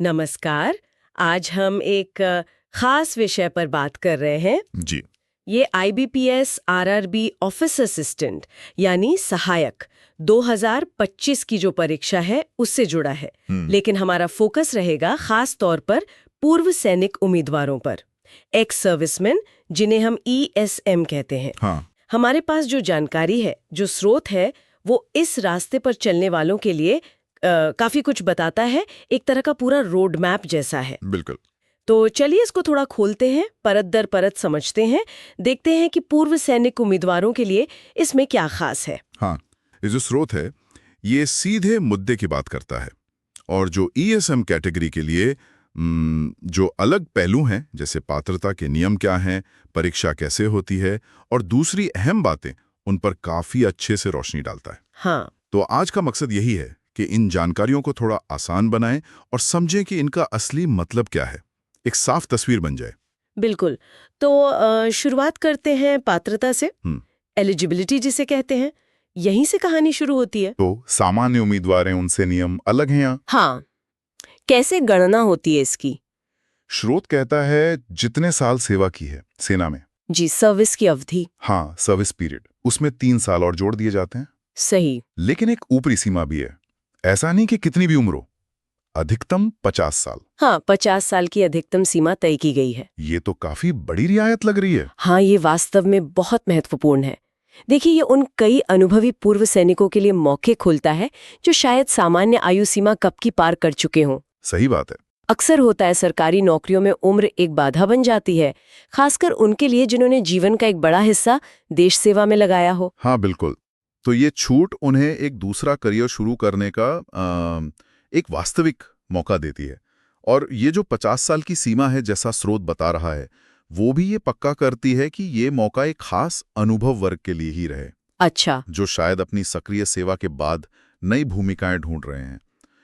नमस्कार। आज हम एक खास विषय पर बात कर रहे हैं। जी। ये आईबीपीएस आरआरबी ऑफिस असिस्टेंट यानी सहायक 2025 की जो परीक्षा है उससे जुड़ा है। लेकिन हमारा फोकस रहेगा खास तौर पर पूर्व सैनिक उम्मीदवारों पर, एक्स सर्विसमैन जिन्हें हम ईएसएम कहते हैं। हाँ। हमारे पास जो जानकारी है, जो स्रोत है, वो इस रास्ते पर चलने वालों के लिए काफी कुछ बताता है। एक तरह का पूरा रोड मैप जैसा है। बिल्कुल। तो चलिए इसको थोड़ा खोलते हैं, परत दर परत समझते हैं, देखते हैं कि पूर्व सैनिक उम्मीदवारों के लिए इसमें क्या खास है। हाँ, ये जो स्रोत है ये सीधे मुद्दे की बात करता है, और जो ईएसएम कैटेगरी के लिए जो अलग पहलू हैं, जैसे पात्रता के नियम क्या हैं, परीक्षा कैसे होती है और दूसरी अहम बातें, उन पर काफी अच्छे से रोशनी डालता है। हाँ, तो आज का मकसद यही है कि इन जानकारियों को थोड़ा आसान बनाएं और समझें कि इनका असली मतलब क्या है, एक साफ तस्वीर बन जाए। बिल्कुल। तो शुरुआत करते हैं पात्रता से। एलिजिबिलिटी जिसे कहते हैं, यहीं से कहानी शुरू होती है। तो सामान्य उम्मीदवार हैं, उनसे नियम अलग हैं। यहाँ हाँ, कैसे गणना होती है इसकी? स्रोत कहता है जितने साल सेवा की है सेना में। जी, सर्विस की अवधि। हाँ, सर्विस पीरियड, उसमें 3 साल और जोड़ दिए जाते हैं। सही। लेकिन एक ऊपरी सीमा भी है। ऐसा नहीं कि कितनी भी उम्र हो, अधिकतम 50 साल। हाँ, 50 साल की अधिकतम सीमा तय की गई है। ये तो काफी बड़ी रियायत लग रही है। हाँ, ये वास्तव में बहुत महत्वपूर्ण है। देखिए, ये उन कई अनुभवी पूर्व सैनिकों के लिए मौके खोलता है जो शायद सामान्य आयु सीमा कब की पार कर चुके हों। सही बात है। अक्सर होता है सरकारी नौकरियों में उम्र एक बाधा बन जाती है, खासकर उनके लिए जिन्होंने जीवन का एक बड़ा हिस्सा देश सेवा में लगाया हो। हाँ बिल्कुल। तो ये छूट उन्हें एक दूसरा करियर शुरू करने का एक वास्तविक मौका देती है। और ये जो 50 साल की सीमा है, जैसा स्रोत बता रहा है, वो भी ये पक्का करती है कि ये मौका एक खास अनुभव वर्ग के लिए ही रहे। अच्छा। जो शायद अपनी सक्रिय सेवा के बाद नई भूमिकाएं ढूंढ रहे हैं।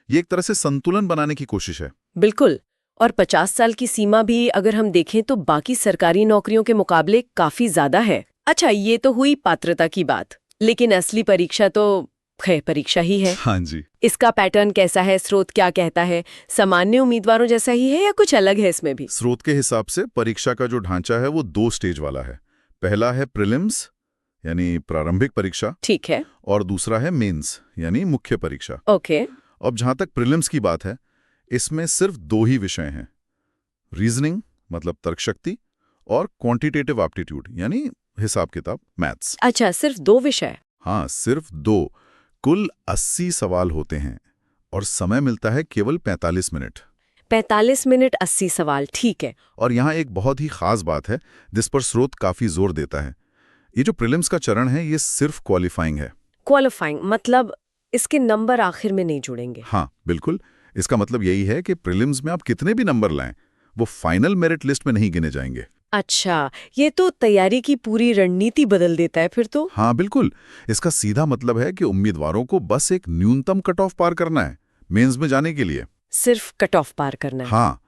ये एक तरह से संतुलन बनाने की कोशिश है। बिल्कुल। और 50 साल की सीमा भी अगर हम देखें तो बाकी सरकारी नौकरियों के मुकाबले काफी ज्यादा है। अच्छा, ये तो हुई पात्रता की बात, लेकिन असली परीक्षा तो खैर परीक्षा ही है। हाँ जी। इसका पैटर्न कैसा है? स्रोत क्या कहता है? सामान्य उम्मीदवारों जैसा ही है या कुछ अलग है इसमें भी? स्रोत के हिसाब से परीक्षा का जो ढांचा है वो 2 स्टेज वाला है। पहला है प्रीलिम्स यानी प्रारंभिक परीक्षा, ठीक है। और दूसरा है मेंस यानी मुख्य परीक्षा। ओके। अब जहां तक प्रीलिम्स की बात है, इसमें सिर्फ 2 ही विषय हैं, रीजनिंग मतलब तर्कशक्ति और क्वांटिटेटिव एप्टीट्यूड यानी हिसाब किताब, मैथ्स। अच्छा, सिर्फ 2 विषय? हाँ, सिर्फ 2। कुल 80 सवाल होते हैं और समय मिलता है केवल 45 मिनट। 45 मिनट 80 सवाल, ठीक है। और यहाँ एक बहुत ही खास बात है जिस पर स्रोत काफी जोर देता है। ये जो प्रीलिम्स का चरण है, ये सिर्फ क्वालिफाइंग है। क्वालिफाइंग मतलब इसके नंबर आखिर में नहीं जुड़ेंगे? हाँ बिल्कुल। इसका मतलब यही है कि प्रीलिम्स में आप कितने भी नंबर लाएं, वो फाइनल मेरिट लिस्ट में नहीं गिने जाएंगे। अच्छा, ये तो तैयारी की पूरी रणनीति बदल देता है फिर तो। हाँ बिल्कुल। इसका सीधा मतलब है कि उम्मीदवारों को बस एक न्यूनतम कट ऑफ पार करना है मेंस में जाने के लिए। सिर्फ कट ऑफ पार करना है? हाँ।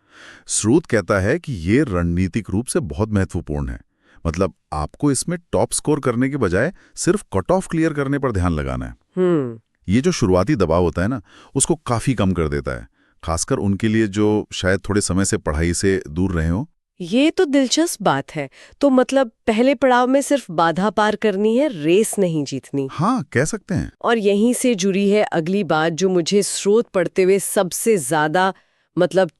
स्रोत कहता है कि ये रणनीतिक रूप से बहुत महत्वपूर्ण है। मतलब आपको इसमें टॉप स्कोर करने के बजाय सिर्फ कट ऑफ क्लियर करने पर ध्यान लगाना है। ये जो शुरुआती दबाव होता है ना, उसको काफी कम कर देता है, खासकर उनके लिए जो शायद थोड़े समय से पढ़ाई से दूर रहे हो। ये तो दिलचस्प बात है। तो मतलब पहले पड़ाव में सिर्फ बाधा पार करनी है, रेस नहीं जीतनी। हाँ, कह सकते हैं। और यहीं से जुड़ी है अगली बात जो मुझे स्रोत पढ़ते हुए सबसे ज्यादा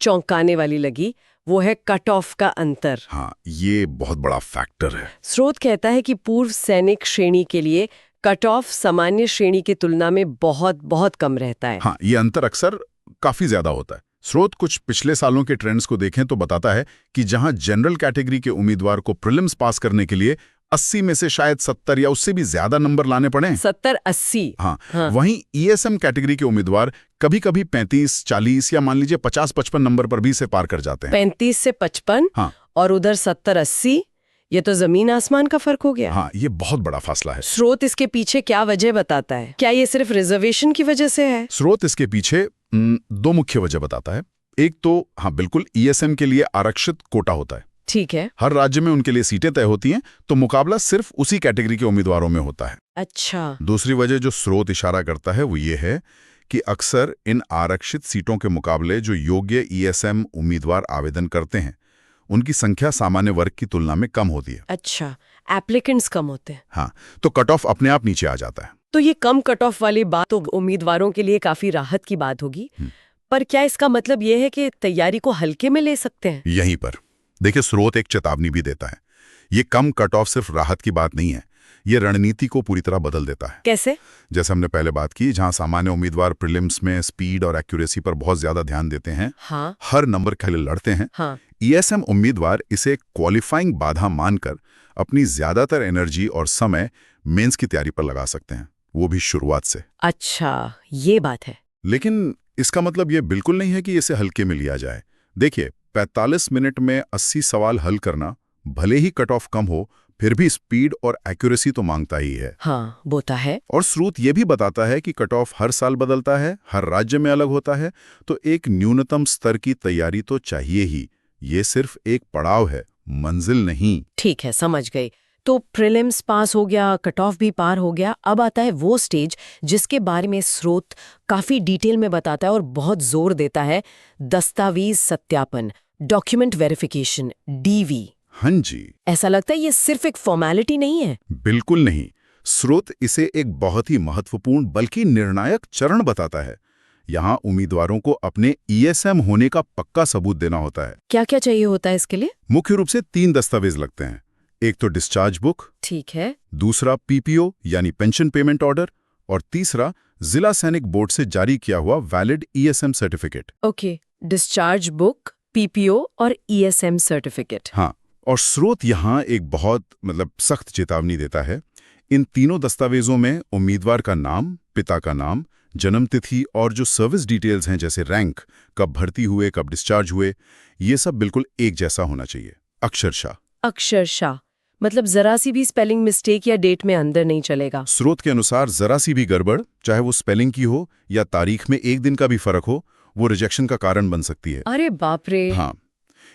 चौंकाने वाली लगी, वो है कट ऑफ का अंतर। हाँ, ये बहुत बड़ा फैक्टर है। स्रोत कहता है कि पूर्व सैनिक श्रेणी के लिए कट ऑफ सामान्य श्रेणी की तुलना में बहुत बहुत कम रहता है। हाँ, ये अंतर अक्सर काफी ज्यादा होता है। स्रोत कुछ पिछले सालों के ट्रेंड्स को देखें तो बताता है कि जहां जनरल कैटेगरी के उम्मीदवार को प्रीलिम्स पास करने के लिए 80 में से शायद 70 या उससे भी ज्यादा नंबर लाने पड़े। 70-80? हाँ। वहीं ईएसएम कैटेगरी के उम्मीदवार कभी-कभी 35, 40 या मान लीजिए 50-55 नंबर पर भी से पार कर जाते हैं। 35 से 55? हाँ। और उधर 70-80? ये तो जमीन आसमान का फर्क हो गया। हाँ, ये बहुत बड़ा फासला है। स्रोत इसके पीछे क्या वजह बताता है? क्या ये सिर्फ रिजर्वेशन की वजह से है? स्रोत इसके पीछे 2 मुख्य वजह बताता है। एक तो हाँ बिल्कुल, ईएसएम के लिए आरक्षित कोटा होता है। ठीक है। हर राज्य में उनके लिए सीटें तय होती हैं, तो मुकाबला सिर्फ उसी कैटेगरी के उम्मीदवारों में होता है। अच्छा। दूसरी वजह जो स्रोत इशारा करता है वो ये है कि अक्सर इन आरक्षित सीटों के मुकाबले जो योग्य ईएसएम उम्मीदवार आवेदन करते हैं उनकी संख्या सामान्य वर्ग की तुलना में कम होती है। अच्छा, एप्लीकेंट्स कम होते हैं। हाँ, तो कट ऑफ अपने आप नीचे आ जाता है। तो ये कम कट ऑफ वाली बात तो उम्मीदवारों के लिए काफी राहत की बात होगी। पर क्या इसका मतलब ये है कि तैयारी को हल्के में ले सकते हैं? यहीं पर देखिए, स्रोत एक चेतावनी भी देता है। ये कम कट ऑफ सिर्फ राहत की बात नहीं है, ये रणनीति को पूरी तरह बदल देता है। कैसे? जैसे हमने पहले बात की, जहां सामान्य उम्मीदवार प्रीलिम्स में स्पीड और एक्यूरेसी पर बहुत ज्यादा ध्यान देते हैं, हाँ, हर नंबर के लिए लड़ते हैं, हाँ, ईएसएम उम्मीदवार इसे क्वालिफाइंग बाधा मानकर अपनी ज्यादातर एनर्जी और समय मेंस की तैयारी पर लगा सकते हैं, वो भी शुरुआत से। अच्छा, ये बात है। लेकिन इसका मतलब ये बिल्कुल नहीं है कि इसे हल्के में लिया जाए। देखिए, 45 मिनट में 80 सवाल हल करना, भले ही कट ऑफ कम हो, फिर भी स्पीड और एक्यूरेसी तो मांगता ही है। हाँ, बोता है। और स्रोत ये भी बताता है कि कट ऑफ हर साल बदलता है, हर राज्य में अलग होता है, तो एक न्यूनतम स्तर की तैयारी तो चाहिए ही। ये सिर्फ एक पड़ाव है, मंजिल नहीं। ठीक है, समझ गई। तो प्रीलिम्स पास हो गया, कट ऑफ भी पार हो गया, अब आता है वो स्टेज जिसके बारे में स्रोत काफी डिटेल में बताता है और बहुत जोर देता है, दस्तावेज सत्यापन, डॉक्यूमेंट वेरिफिकेशन, डीवी। हाँ जी। ऐसा लगता है ये सिर्फ एक फॉर्मेलिटी नहीं है। बिल्कुल नहीं। स्रोत इसे एक बहुत ही महत्वपूर्ण बल्कि निर्णायक चरण बताता है। यहाँ उम्मीदवारों को अपने ईएसएम होने का पक्का सबूत देना होता है। क्या क्या चाहिए होता है इसके लिए? मुख्य रूप से 3 दस्तावेज लगते हैं। एक तो डिस्चार्ज बुक, ठीक है, दूसरा पीपीओ यानी पेंशन पेमेंट ऑर्डर, और तीसरा जिला सैनिक बोर्ड से जारी किया हुआ valid ESM certificate. Okay, discharge book, PPO और ईएसएम सर्टिफिकेट। हाँ, और स्रोत यहाँ एक बहुत सख्त चेतावनी देता है। इन तीनों दस्तावेजों में उम्मीदवार का नाम, पिता का नाम, जन्मतिथि और जो सर्विस डिटेल्स हैं जैसे रैंक, कब भर्ती हुए, कब डिस्चार्ज हुए, ये सब बिल्कुल एक जैसा होना चाहिए, अक्षरशः। अक्षरशः मतलब जरा सी भी स्पेलिंग मिस्टेक या डेट में अंदर नहीं चलेगा। स्रोत के अनुसार जरा सी भी गड़बड़, चाहे वो स्पेलिंग की हो या तारीख में एक दिन का भी फर्क हो, वो रिजेक्शन का कारण बन सकती है। अरे बाप रे। हाँ,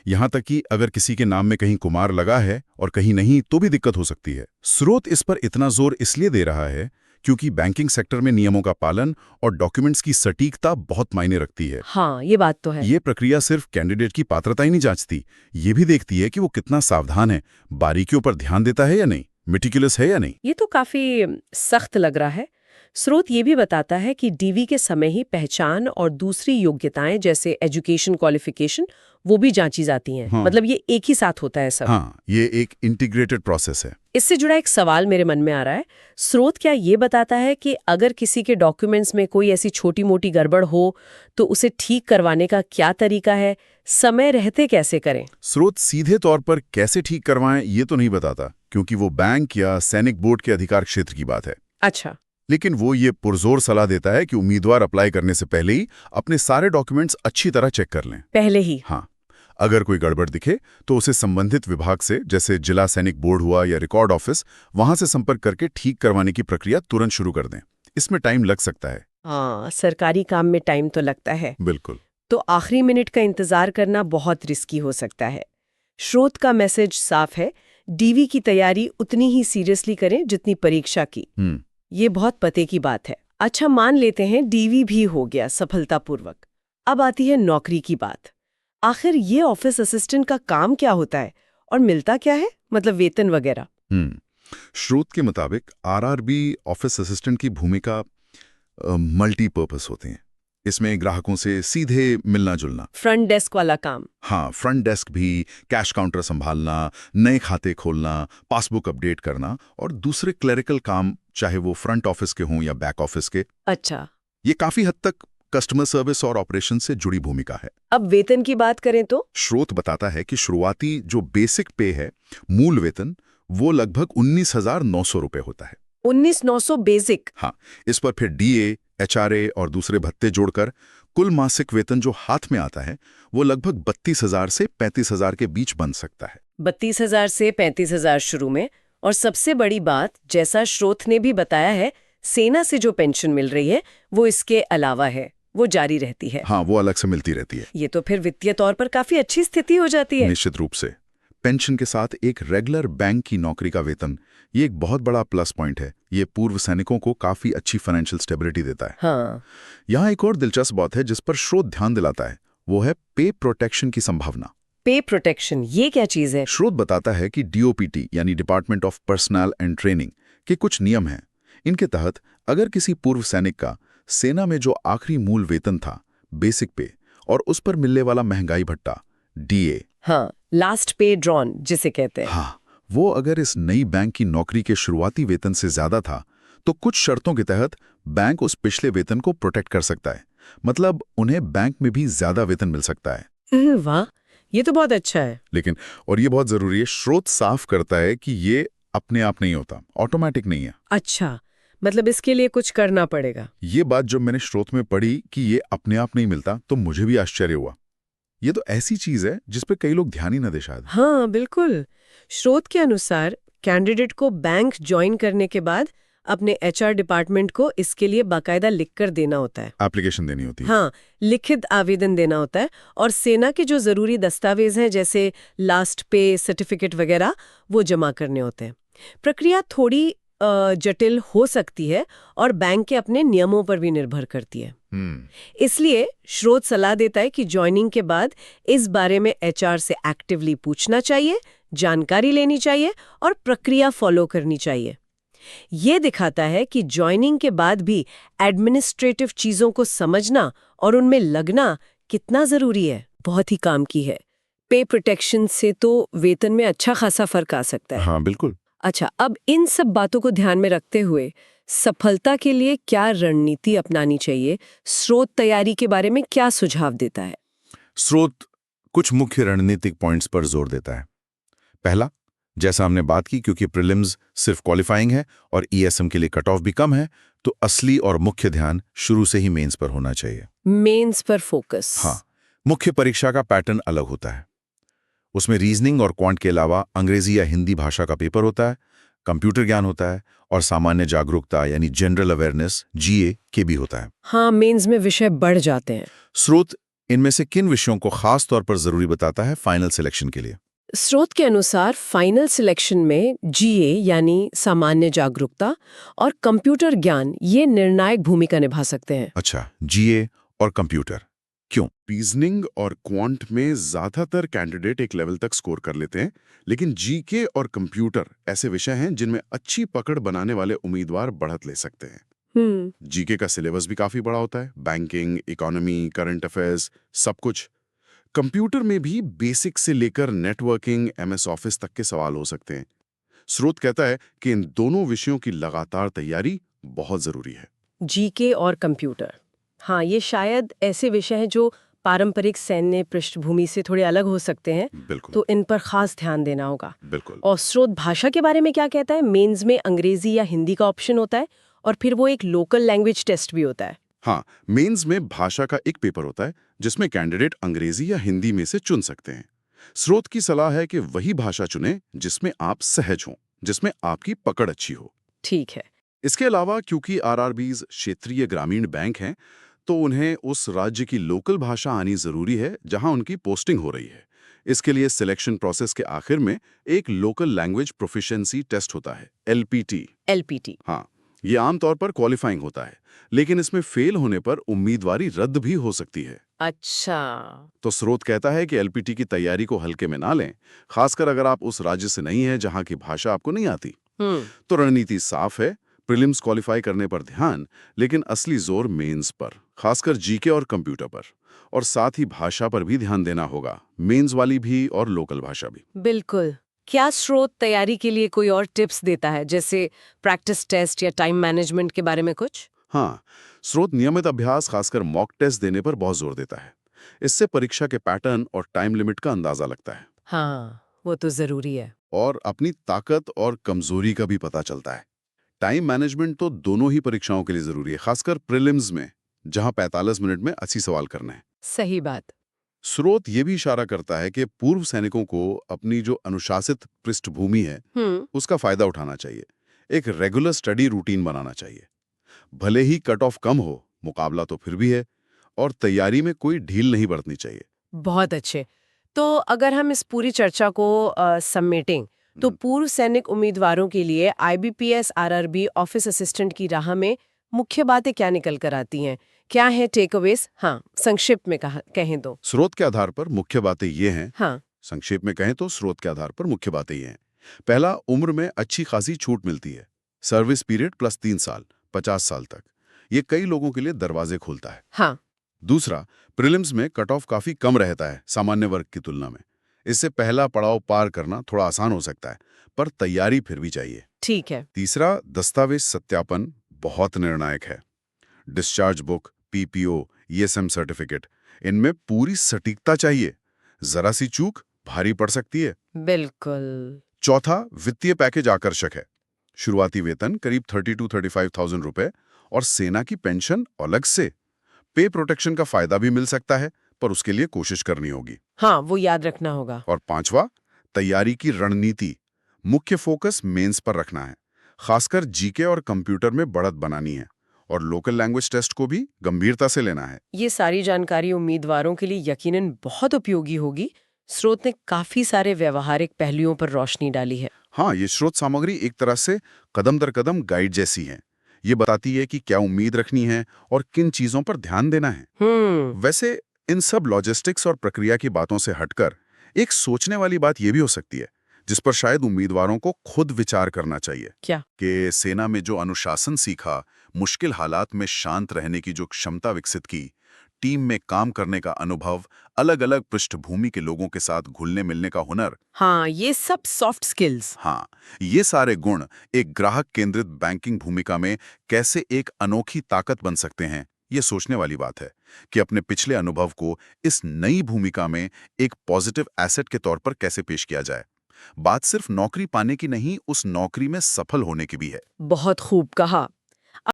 यहाँ तक कि अगर किसी के नाम में कहीं कुमार लगा है और कहीं नहीं तो भी दिक्कत हो सकती है। स्रोत इस पर इतना जोर इसलिए दे रहा है क्योंकि बैंकिंग सेक्टर में नियमों का पालन और डॉक्यूमेंट्स की सटीकता बहुत मायने रखती है। हाँ, ये बात तो है। ये प्रक्रिया सिर्फ कैंडिडेट की पात्रता ही नहीं जांचती, ये भी देखती है कि वो कितना सावधान है, बारीकियों पर ध्यान देता है या नहीं, मेटिकुलस है या नहीं। ये तो काफी सख्त लग रहा है। स्रोत ये भी बताता है कि डीवी के समय ही पहचान और दूसरी योग्यताएं जैसे एजुकेशन क्वालिफिकेशन वो भी जांची जाती हैं। हाँ। मतलब ये एक ही साथ होता है सब। हाँ, ये एक इंटीग्रेटेड प्रोसेस है। इससे जुड़ा एक सवाल मेरे मन में आ रहा है, स्रोत क्या ये बताता है कि अगर किसी के डॉक्यूमेंट्स में कोई ऐसी छोटी मोटी गड़बड़ हो तो उसे ठीक करवाने का क्या तरीका है, समय रहते कैसे करें? स्रोत सीधे तौर पर कैसे ठीक करवाएं ये तो नहीं बताता, क्योंकि वो बैंक या सैनिक बोर्ड के अधिकार क्षेत्र की बात है। अच्छा, लेकिन वो ये पुरजोर सलाह देता है कि उम्मीदवार अप्लाई करने से पहले ही अपने सारे डॉक्यूमेंट्स अच्छी तरह चेक कर लें। पहले ही? हाँ, अगर कोई गड़बड़ दिखे तो उसे संबंधित विभाग से, जैसे जिला सैनिक बोर्ड हुआ या रिकॉर्ड ऑफिस, वहां से संपर्क करके ठीक करवाने की प्रक्रिया तुरंत शुरू कर दें। इसमें टाइम लग सकता है। हाँ, सरकारी काम में टाइम तो लगता है। बिल्कुल। तो आखिरी मिनट का इंतजार करना बहुत रिस्की हो सकता है। स्रोत का मैसेज साफ है, डीवी की तैयारी उतनी ही सीरियसली करें जितनी परीक्षा की। ये बहुत पते की बात है। अच्छा, मान लेते हैं डीवी भी हो गया सफलतापूर्वक। अब आती है नौकरी की बात। आखिर ये ऑफिस असिस्टेंट का काम क्या होता है और मिलता क्या है, मतलब वेतन वगैरह? स्रोत के मुताबिक आरआरबी ऑफिस असिस्टेंट की भूमिका मल्टीपर्पस होती है। इसमें ग्राहकों से सीधे मिलना जुलना, फ्रंट डेस्क वाला काम। हाँ, फ्रंट डेस्क भी, कैश काउंटर संभालना, नए खाते खोलना, पासबुक अपडेट करना और दूसरे क्लरिकल काम, चाहे वो फ्रंट ऑफिस के हों या बैक ऑफिस के। अच्छा, ये काफी हद तक कस्टमर सर्विस और ऑपरेशन से जुड़ी भूमिका है। अब वेतन की बात करें तो स्रोत बताता है कि शुरुआती जो बेसिक पे है, मूल वेतन, वो लगभग 19,900 रुपए होता है। 19,900 बेसिक? हाँ, इस पर फिर डीए, एचआरए और दूसरे भत्ते जोड़कर कुल मासिक वेतन जो हाथ में आता है वो लगभग 32,000 से 35,000 के बीच बन सकता है। 32,000 से 35,000 शुरू में। और सबसे बड़ी बात, जैसा स्रोत ने भी बताया है, सेना से जो पेंशन मिल रही है वो इसके अलावा है, वो जारी रहती है। हाँ, वो अलग से मिलती रहती है। ये तो फिर वित्तीय तौर पर काफी अच्छी स्थिति हो जाती है। निश्चित रूप से पेंशन के साथ एक रेगुलर बैंक की नौकरी का वेतन, ये एक बहुत बड़ा प्लस पॉइंट है। ये पूर्व सैनिकों को काफी अच्छी फाइनेंशियल स्टेबिलिटी देता है। हाँ। यहाँ एक और दिलचस्प बात है जिस पर स्रोत ध्यान दिलाता है, वो है पे प्रोटेक्शन की संभावना। पे प्रोटेक्शन, ये क्या चीज है? स्रोत बताता है कि डीओपीटी यानी department of personal and training के कुछ नियम हैं। इनके तहत अगर किसी पूर्व सैनिक का सेना में जो आखिरी मूल वेतन था, बेसिक पे, और उस पर मिलने वाला महंगाई भत्ता, डीए, हाँ, लास्ट पे ड्रॉन जिसे कहते हैं, हाँ, वो अगर इस नई बैंक की नौकरी के शुरुआती वेतन से ज्यादा था, तो कुछ शर्तों के तहत बैंक उस पिछले वेतन को प्रोटेक्ट कर सकता है। मतलब उन्हें बैंक में भी ज्यादा वेतन मिल सकता है। वाह, ये तो बहुत अच्छा है। लेकिन, और ये बहुत जरूरी है, स्रोत साफ करता है कि ये अपने आप नहीं होता, ऑटोमेटिक नहीं है। अच्छा, मतलब इसके लिए कुछ करना पड़ेगा। ये बात जब मैंने स्रोत में पढ़ी कि ये अपने आप नहीं मिलता, तो मुझे भी आश्चर्य हुआ। ये तो ऐसी चीज है जिस पे कई लोग ध्यान ही न दे शायद। हाँ बिल्कुल। स्रोत के अनुसार कैंडिडेट को बैंक ज्वाइन करने के बाद अपने एचआर डिपार्टमेंट को इसके लिए बाकायदा लिखकर देना होता है। एप्लीकेशन देनी होती है। हाँ, लिखित आवेदन देना होता है, और सेना के जो जरूरी दस्तावेज हैं जैसे लास्ट पे सर्टिफिकेट वगैरह, वो जमा करने होते हैं। प्रक्रिया थोड़ी जटिल हो सकती है और बैंक के अपने नियमों पर भी निर्भर करती है। इसलिए स्रोत सलाह देता है कि ज्वाइनिंग के बाद इस बारे में एचआर से एक्टिवली पूछना चाहिए, जानकारी लेनी चाहिए और प्रक्रिया फॉलो करनी चाहिए। ये दिखाता है कि ज्वाइनिंग के बाद भी एडमिनिस्ट्रेटिव चीजों को समझना और उनमें लगना कितना जरूरी है, बहुत ही काम की है। पे प्रोटेक्शन से तो वेतन में अच्छा खासा फर्क आ सकता है। हाँ बिल्कुल। अच्छा, अब इन सब बातों को ध्यान में रखते हुए सफलता के लिए क्या रणनीति अपनानी चाहिए? स्रोत तैयारी के बारे में क्या सुझाव देता है? स्रोत कुछ मुख्य रणनीतिक पॉइंट्स पर जोर देता है। पहला, जैसा हमने बात की, क्योंकि प्रीलिम्स सिर्फ क्वालिफाइंग है और ईएसएम के लिए कट ऑफ भी कम है, तो असली और मुख्य ध्यान शुरू से ही मेंस पर होना चाहिए। मेंस पर फोकस। हाँ, मुख्य परीक्षा का पैटर्न अलग होता है। उसमें रीजनिंग और क्वांट के अलावा अंग्रेजी या हिंदी भाषा का पेपर होता है, कंप्यूटर ज्ञान होता है और सामान्य जागरूकता यानी जनरल अवेयरनेस जीए के भी होता है। हाँ, मेंस में विषय बढ़ जाते हैं। स्रोत इनमें से किन विषयों को खास तौर पर जरूरी बताता है फाइनल सिलेक्शन के लिए? स्रोत के अनुसार फाइनल सिलेक्शन में जीए यानी सामान्य जागरूकता और कंप्यूटर ज्ञान ये निर्णायक भूमिका निभा सकते हैं। अच्छा, जीए और कंप्यूटर क्यों? रीजनिंग और क्वांट में ज्यादातर कैंडिडेट एक लेवल तक स्कोर कर लेते हैं, लेकिन जीके और कंप्यूटर ऐसे विषय हैं जिनमें अच्छी पकड़ बनाने वाले उम्मीदवार बढ़त ले सकते हैं। जीके का सिलेबस भी काफी बड़ा होता है, बैंकिंग, इकोनॉमी, करंट अफेयर्स, सब कुछ। कंप्यूटर में भी बेसिक से लेकर नेटवर्किंग, एमएस ऑफिस तक के सवाल हो सकते हैं। स्रोत कहता है कि इन दोनों विषयों की लगातार तैयारी बहुत जरूरी है। जीके और कंप्यूटर, हाँ, ये शायद ऐसे विषय हैं जो पारंपरिक सैन्य पृष्ठभूमि से थोड़े अलग हो सकते हैं। बिल्कुल। तो इन पर खास ध्यान देना होगा। बिल्कुल। और स्रोत भाषा के बारे में क्या कहता है? मेंस में अंग्रेजी या हिंदी का ऑप्शन होता है और फिर वो एक लोकल लैंग्वेज टेस्ट भी होता है। हाँ, मेंस में भाषा का एक पेपर होता है जिसमें कैंडिडेट अंग्रेजी या हिंदी में से चुन सकते हैं। स्रोत की सलाह है कि वही भाषा चुनें जिसमें आप सहज हों, जिसमें आपकी पकड़ अच्छी हो। ठीक है। इसके अलावा क्योंकि आरआरबीज क्षेत्रीय ग्रामीण बैंक हैं, तो उन्हें उस राज्य की लोकल भाषा आनी जरूरी है जहां उनकी पोस्टिंग हो रही है। इसके लिए सिलेक्शन प्रोसेस के आखिर में एक लोकल लैंग्वेज प्रोफिशिएंसी टेस्ट होता है, एलपीटी। हाँ, ये आमतौर पर क्वालिफाइंग होता है, लेकिन इसमें फेल होने पर उम्मीदवारी रद्द भी हो सकती है। अच्छा। तो स्रोत कहता है कि एलपीटी की तैयारी को हल्के में ना लें, खासकर अगर आप उस राज्य से नहीं हैं जहां की भाषा आपको नहीं आती। तो रणनीति साफ है, प्रीलिम्स क्वालिफाई करने पर ध्यान, लेकिन असली जोर मेंस पर, खासकर जीके और कंप्यूटर पर, और साथ ही भाषा पर भी ध्यान देना होगा, मेंस वाली भी और लोकल भाषा भी। बिल्कुल। क्या स्रोत तैयारी के लिए कोई और टिप्स देता है, जैसे प्रैक्टिस टेस्ट या टाइम मैनेजमेंट के बारे में कुछ? हाँ, स्रोत नियमित अभ्यास, खासकर मॉक टेस्ट देने पर बहुत जोर देता है। इससे परीक्षा के पैटर्न और टाइम लिमिट का अंदाजा लगता है। हाँ, वो तो जरूरी है। और अपनी ताकत और कमजोरी का भी पता चलता है। टाइम मैनेजमेंट तो दोनों ही परीक्षाओं के लिए जरूरी है, खासकर प्रीलिम्स में, जहां 45 मिनट में 80 सवाल करने हैं। सही बात। स्रोत ये भी इशारा करता है कि पूर्व सैनिकों को अपनी जो अनुशासित पृष्ठभूमि है, उसका फायदा उठाना चाहिए। एक रेगुलर स्टडी रूटीन बनाना चाहिए। भले ही कट ऑफ कम हो, मुकाबला तो फिर भी है, और तैयारी में कोई ढील नहीं बरतनी चाहिए। बहुत अच्छे। तो अगर हम इस पूरी चर्चा को समेटें तो पूर्व सैनिक उम्मीदवारों के लिए आईबीपीएस आरआरबी ऑफिस असिस्टेंट की राह में मुख्य बातें क्या निकल कर आती हैं? क्या है टेकअवेज? हाँ, संक्षिप्त में कहें तो। स्रोत के आधार पर मुख्य बातें ये हैं। हाँ, संक्षेप में कहें तो स्रोत के आधार पर मुख्य बातें ये हैं। पहला, उम्र में अच्छी खासी छूट मिलती है। सर्विस पीरियड प्लस 3 साल, 50 साल तक। ये कई लोगों के लिए दरवाजे खोलता है। हाँ, दूसरा, प्रीलिम्स में कट ऑफ काफी कम रहता है सामान्य वर्ग की तुलना में। इससे पहला पड़ाव पार करना थोड़ा आसान हो सकता है, पर तैयारी फिर भी चाहिए। ठीक है। तीसरा, दस्तावेज सत्यापन बहुत निर्णायक है। Discharge book, PPO, ESM certificate, इनमें पूरी सटीकता चाहिए। जरा सी चूक भारी पड़ सकती है। बिल्कुल। चौथा, वित्तीय पैकेज आकर्षक है। शुरुआती वेतन करीब 32-35,000 रुपए और सेना की पेंशन अलग से। पे प्रोटेक्शन का फायदा भी मिल सकता है, पर उसके लिए कोशिश करनी होगी। हाँ, वो याद रखना होगा। और पांचवा, तैयारी की रणनीति। मुख्य फोकस मेंस पर रखना है, खासकर जीके और कंप्यूटर में बढ़त बनानी है, और लोकल लैंग्वेज टेस्ट को भी गंभीरता से लेना है। ये सारी जानकारी उम्मीदवारों के लिए यकीनन बहुत उपयोगी होगी। स्रोत ने काफी सारे व्यवहारिक पहलुओं पर रोशनी डाली है। हाँ, ये स्रोत सामग्री एक तरह से कदम दर कदम गाइड जैसी है। ये बताती है कि क्या उम्मीद रखनी है और किन चीजों पर ध्यान देना है। वैसे इन सब लॉजिस्टिक्स और प्रक्रिया की बातों से हटकर एक सोचने वाली बात यह भी हो सकती है, जिस पर शायद उम्मीदवारों को खुद विचार करना चाहिए। क्या? कि सेना में जो अनुशासन सीखा, मुश्किल हालात में शांत रहने की जो क्षमता विकसित की, टीम में काम करने का अनुभव, अलग-अलग पृष्ठभूमि के लोगों के साथ घुलने मिलने का हुनर, हाँ, ये सब सॉफ्ट स्किल्स। हाँ, ये सारे गुण एक ग्राहक केंद्रित बैंकिंग भूमिका में कैसे एक अनोखी ताकत बन सकते हैं, ये सोचने वाली बात है कि अपने पिछले अनुभव को इस नई भूमिका में एक पॉजिटिव एसेट के तौर पर कैसे पेश किया जाए। बात सिर्फ नौकरी पाने की नहीं, उस नौकरी में सफल होने की भी है। बहुत खूब कहा।